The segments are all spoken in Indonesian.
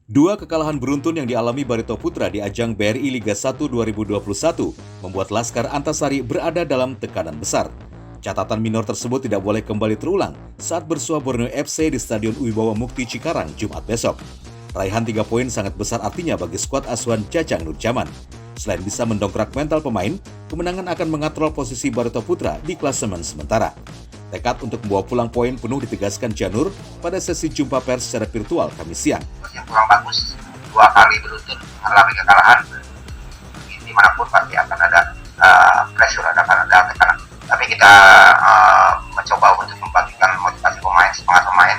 Dua kekalahan beruntun yang dialami Barito Putra di ajang BRI Liga 1 2021 membuat Laskar Antasari berada dalam tekanan besar. Catatan minor tersebut tidak boleh kembali terulang saat bersua Borneo FC di Stadion Wibawa Mukti Cikarang Jumat besok. Raihan 3 poin sangat besar artinya bagi skuad asuhan Jajang Nurjaman. Selain bisa mendongkrak mental pemain, kemenangan akan mengatrol posisi Barito Putra di klasemen sementara. Tekad untuk membawa pulang poin penuh ditegaskan Janur pada sesi jumpa pers secara virtual Kamis siang. Yang kurang bagus, 2 kali beruntun mengalami kekalahan, dimanapun pasti akan ada pressure, akan ada tekanan. Tapi kita mencoba untuk membagikan motivasi pemain, semangat pemain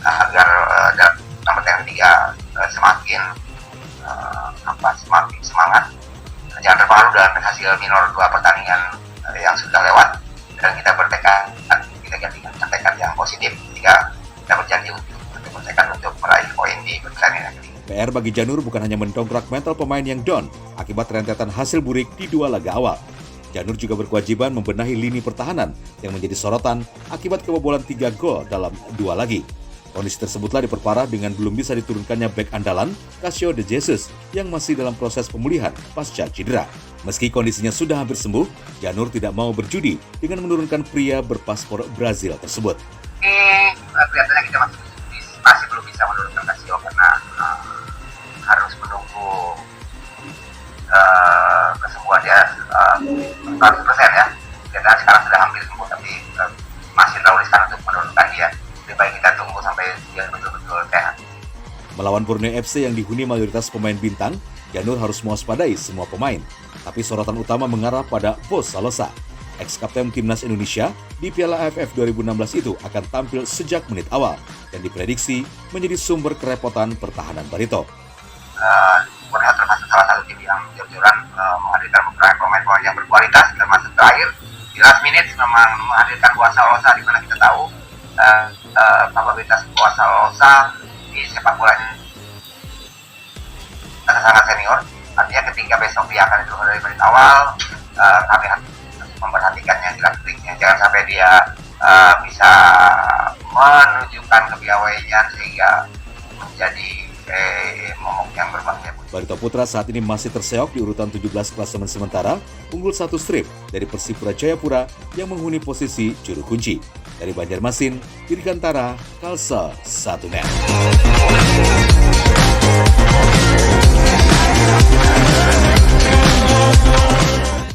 agar dalam pertandingan 3 semakin semangat. Jangan terpengaruh dengan hasil minor 2 pertandingan yang sudah lewat, dan kita bertekad, kita gantikan tekad yang positif jika kita berjanji untuk bertekad untuk meraih poin di pertandingan ini. PR bagi Janur bukan hanya mendongkrak mental pemain yang down akibat rentetan hasil burik di 2 laga awal. Janur juga berkewajiban membenahi lini pertahanan yang menjadi sorotan akibat kebobolan 3 gol dalam 2 lagi. Kondisi tersebutlah diperparah dengan belum bisa diturunkannya bek andalan Casio de Jesus yang masih dalam proses pemulihan pasca cedera. Meski kondisinya sudah hampir sembuh, Janur tidak mau berjudi dengan menurunkan pria berpaspor Brazil tersebut. Kelihatannya kita masih belum bisa menurunkan Casio karena harus menunggu kesembuhan dia 100% ya. Kita sekarang sudah hampir sembuh, tapi masih terlalu riskan untuk menurunkan dia. Lebih baik kita tunggu sampai dia betul-betul sehat. Melawan Borneo FC yang dihuni mayoritas pemain bintang, Janur harus mewaspadai semua pemain. Tapi sorotan utama mengarah pada Bos Salosa. Ex-kapten timnas Indonesia di Piala AFF 2016 itu akan tampil sejak menit awal dan diprediksi menjadi sumber kerepotan pertahanan Barito. Borneo termasuk salah satu tim yang jor-joran menghadirkan beberapa pemain-pemain yang berkualitas, termasuk terakhir di last minute memang menghadirkan Bos Salosa, di mana kita tahu kapabilitas Bos Salosa di sepak bola sangat senior. Artinya ketika besok dia akan diturunkan dari menit awal, kami harus memperhatikannya jelas-jelasnya, jangan sampai dia bisa menunjukkan kepiawaian sehingga menjadi momok yang berbahaya. Barito Putra saat ini masih terseok di urutan 17 klasemen sementara, unggul 1 strip dari Persipura Jayapura yang menghuni posisi juru kunci. Dari Banjarmasin, Dirgantara, Kalsel 1net.